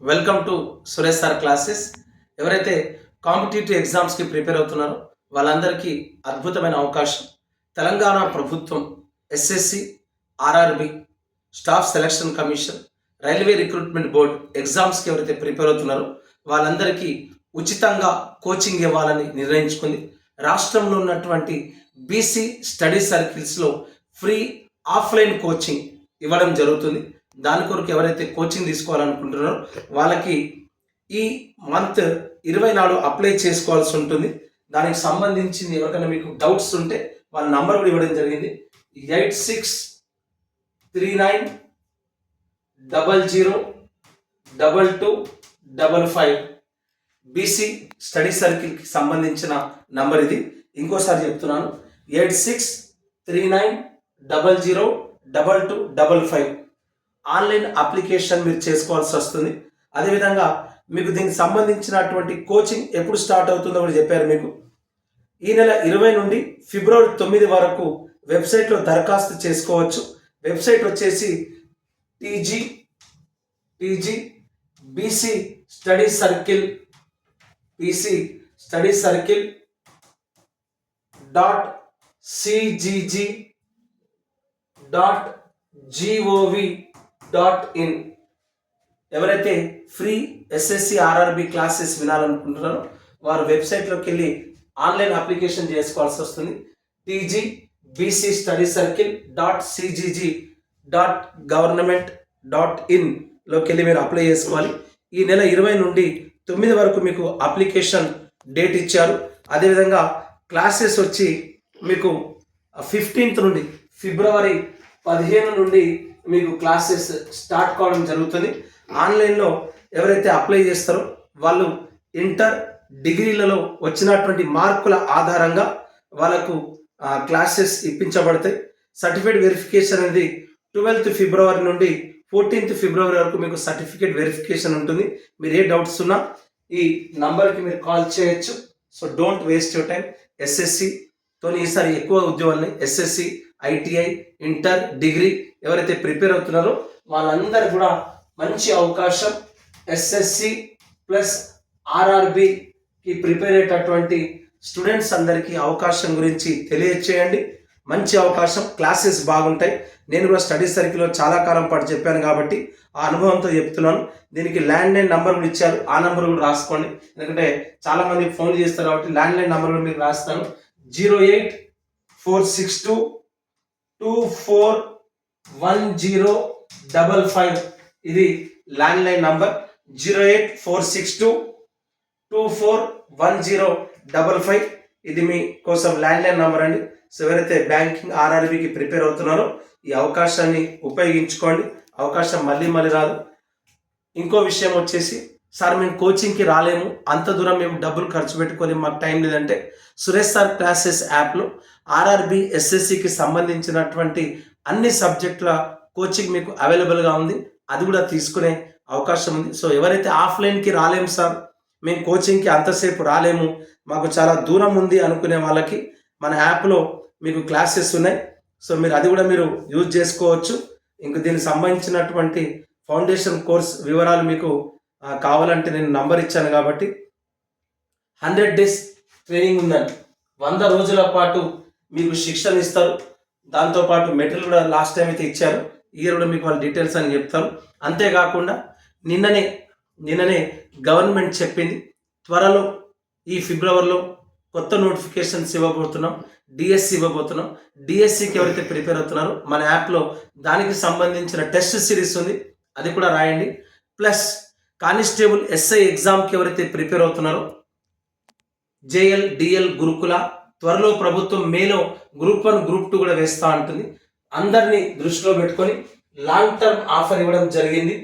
Welcome to Suresh sir classes. ఎవరైతే competitive ఎగ్జామ్స్కి prepare అవుతున్నారో వాళ్ళందరికీ అద్భుతమైన అవకాశం. తెలంగాణ ప్రభుత్వం SSC, RRB, staff selection commission, railway recruitment board ఎగ్జామ్స్కి ఎవరైతే ప్రిపేర్ అవుతున్నారో వాళ్ళందరికీ ఉచితంగా కోచింగ్ ఇవ్వాలని నిర్ణయించుకుంది. రాష్ట్రంలో ఉన్నటువంటి బీసీ స్టడీ సర్కిల్స్లో ఫ్రీ ఆఫ్లైన్ కోచింగ్ ఇవ్వడం జరుగుతుంది. దాని కొరకు ఎవరైతే కోచింగ్ తీసుకోవాలనుకుంటున్నారో వాళ్ళకి ఈ మంత్ 24 అప్లై చేసుకోవాల్సి ఉంటుంది. దానికి సంబంధించింది ఎవరికైనా మీకు డౌట్స్ ఉంటే వాళ్ళ నంబర్ కూడా ఇవ్వడం జరిగింది. 8639002255 బీసీ స్టడీ సర్కిల్కి సంబంధించిన నంబర్ ఇది. ఇంకోసారి చెప్తున్నాను, 8639002255 ఆన్లైన్ అప్లికేషన్ మీరు చేసుకోవాల్సి వస్తుంది. అదేవిధంగా మీకు దీనికి సంబంధించినటువంటి కోచింగ్ ఎప్పుడు స్టార్ట్ అవుతుందో కూడా చెప్పారు మీకు. ఈ నెల 20 నుండి ఫిబ్రవరి 9 వరకు వెబ్సైట్లో దరఖాస్తు చేసుకోవచ్చు. వెబ్సైట్ వచ్చేసి TG BC study circle .cgg.gov.in. ఎవరైతే ఫ్రీ ఎస్ఎస్సి ఆర్ఆర్బి క్లాసెస్ వినాలనుకుంటున్నారో వారు వెబ్సైట్లోకి వెళ్ళి ఆన్లైన్ అప్లికేషన్ చేసుకోవాల్సి వస్తుంది. tgBCStudyCircle.cgg.government.in లోకి వెళ్ళి మీరు అప్లై చేసుకోవాలి. ఈ నెల 20 నుండి 9 వరకు మీకు అప్లికేషన్ డేట్ ఇచ్చారు. అదేవిధంగా క్లాసెస్ వచ్చి మీకు 15th నుండి ఫిబ్రవరి 15 నుండి మీకు క్లాసెస్ స్టార్ట్ కావడం జరుగుతుంది. ఆన్లైన్లో ఎవరైతే అప్లై చేస్తారో వాళ్ళు ఇంటర్, డిగ్రీలలో వచ్చినటువంటి మార్కుల ఆధారంగా వాళ్ళకు క్లాసెస్ ఇప్పించబడతాయి. సర్టిఫికేట్ వెరిఫికేషన్ అనేది 12th ఫిబ్రవరి నుండి 14th ఫిబ్రవరి వరకు మీకు సర్టిఫికేట్ వెరిఫికేషన్ ఉంటుంది. మీరు ఏ డౌట్స్ ఉన్నా ఈ నంబర్కి మీరు కాల్ చేయొచ్చు. So don't waste your time. ఎస్ఎస్సితో ఈసారి ఎక్కువ ఉద్యోగాలని ఎస్ఎస్సి, ఐటీఐ, ఇంటర్, డిగ్రీ ఎవరైతే ప్రిపేర్ అవుతున్నారో వాళ్ళందరూ కూడా మంచి అవకాశం. ఎస్ఎస్సి ప్లస్ ఆర్ఆర్బికి ప్రిపేర్ అయ్యేటటువంటి స్టూడెంట్స్ అందరికీ అవకాశం గురించి తెలియచేయండి. మంచి అవకాశం, క్లాసెస్ బాగుంటాయి. నేను కూడా స్టడీ సర్కిల్లో చాలా కాలం పాటు చెప్పాను కాబట్టి ఆ అనుభవంతో చెప్తున్నాను. దీనికి ల్యాండ్లైన్ నంబర్ కూడా ఇచ్చారు, ఆ నంబర్ కూడా రాసుకోండి. ఎందుకంటే చాలామంది ఫోన్ చేస్తారు కాబట్టి ల్యాండ్లైన్ నంబర్ కూడా మీకు రాస్తాను. 08462241055 ఇది ల్యాండ్లైన్ నంబర్. 08462241055 ఇది మీ కోసం ల్యాండ్లైన్ నంబర్ అండి. సో ఎవరైతే బ్యాంకింగ్, ఆర్ఆర్బికి ప్రిపేర్ అవుతున్నారో ఈ అవకాశాన్ని ఉపయోగించుకోండి. అవకాశం మళ్ళీ రాదు. ఇంకో విషయం వచ్చేసి, సార్ మేము కోచింగ్కి రాలేము, అంత దూరం మేము డబ్బులు ఖర్చు పెట్టుకోలేము, మాకు టైం లేదంటే సురేష్ సార్ క్లాసెస్ యాప్లో ఆర్ఆర్బి, ఎస్ఎస్సికి సంబంధించినటువంటి అన్ని సబ్జెక్టుల కోచింగ్ మీకు అవైలబుల్గా ఉంది. అది కూడా తీసుకునే అవకాశం ఉంది. సో ఎవరైతే ఆఫ్లైన్కి రాలేము సార్, మేము కోచింగ్కి అంతసేపు రాలేము, మాకు చాలా దూరం ఉంది అనుకునే వాళ్ళకి మన యాప్లో మీకు క్లాసెస్ ఉన్నాయి. సో మీరు అది కూడా మీరు యూజ్ చేసుకోవచ్చు. ఇంక దీనికి సంబంధించినటువంటి ఫౌండేషన్ కోర్స్ వివరాలు మీకు కావాలంటే నేను నంబర్ ఇచ్చాను కాబట్టి 100 days ట్రైనింగ్ ఉందండి. 100 రోజుల పాటు మీకు శిక్షణ ఇస్తారు. దాంతోపాటు మెటీరియల్ కూడా లాస్ట్ టైం అయితే ఇచ్చారు. ఇయర్ కూడా మీకు వాళ్ళ డీటెయిల్స్ అని చెప్తారు. అంతేకాకుండా నిన్ననే గవర్నమెంట్ చెప్పింది, త్వరలో ఈ ఫిబ్రవరిలో కొత్త నోటిఫికేషన్స్ ఇవ్వబోతున్నాం, డిఎస్సి ఇవ్వబోతున్నాం. డిఎస్సికి ఎవరైతే ప్రిపేర్ అవుతున్నారో మన యాప్లో దానికి సంబంధించిన టెస్ట్ సిరీస్ ఉంది, అది కూడా రాయండి. ప్లస్ కానిస్టేబుల్ ఎస్ఐ ఎగ్జామ్కి ఎవరైతే ప్రిపేర్ అవుతున్నారో జేఎల్, డిఎల్, గురుకుల త్వరలో ప్రభుత్వం మేలో గ్రూప్ 1, గ్రూప్ 2 కూడా వేస్తూ ఉంటుంది. అందరినీ దృష్టిలో పెట్టుకొని లాంగ్ టర్మ్ ఆఫర్ ఇవ్వడం జరిగింది.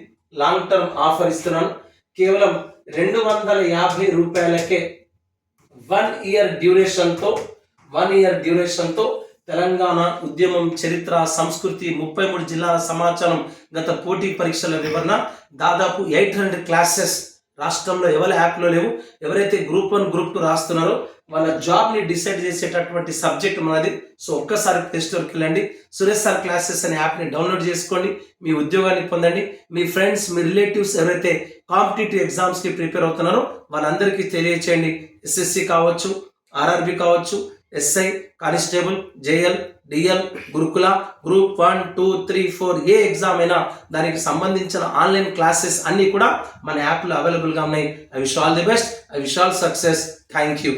లాంగ్ టర్మ్ ఆఫర్ ఇస్తున్నాను. కేవలం 250 రూపాయలకే 1 year డ్యూరేషన్తో తెలంగాణ ఉద్యమం, చరిత్ర, సంస్కృతి, 33 జిల్లాల సమాచారం, గత పోటీ పరీక్షల వివరణ, దాదాపు 800 క్లాసెస్ రాష్ట్రంలో ఎవరి యాప్లో లేవు. ఎవరైతే గ్రూప్ 1, గ్రూప్ 2 రాస్తున్నారో వాళ్ళ జాబ్ని డిసైడ్ చేసేటటువంటి సబ్జెక్ట్ మనది. సో ఒక్కసారి ప్లే స్టోర్కి వెళ్ళండి, సురేష్ సార్ క్లాసెస్ అనే యాప్ని డౌన్లోడ్ చేసుకోండి, మీ ఉద్యోగాన్ని పొందండి. మీ ఫ్రెండ్స్, మీ రిలేటివ్స్ ఎవరైతే కాంపిటేటివ్ ఎగ్జామ్స్కి ప్రిపేర్ అవుతున్నారో వాళ్ళందరికీ తెలియచేయండి. ఎస్ఎస్సి కావచ్చు, ఆర్ఆర్బి కావచ్చు, ఎస్ఐ, కానిస్టేబుల్, జేఎల్, డిఎల్, గురుకుల, గ్రూప్ 1, 2, 3, 4 ఏ ఎగ్జామ్ అయినా దానికి సంబంధించిన ఆన్లైన్ క్లాసెస్ అన్నీ కూడా మన యాప్లో అవైలబుల్గా ఉన్నాయి. I wish all the best. I wish all success. Thank you.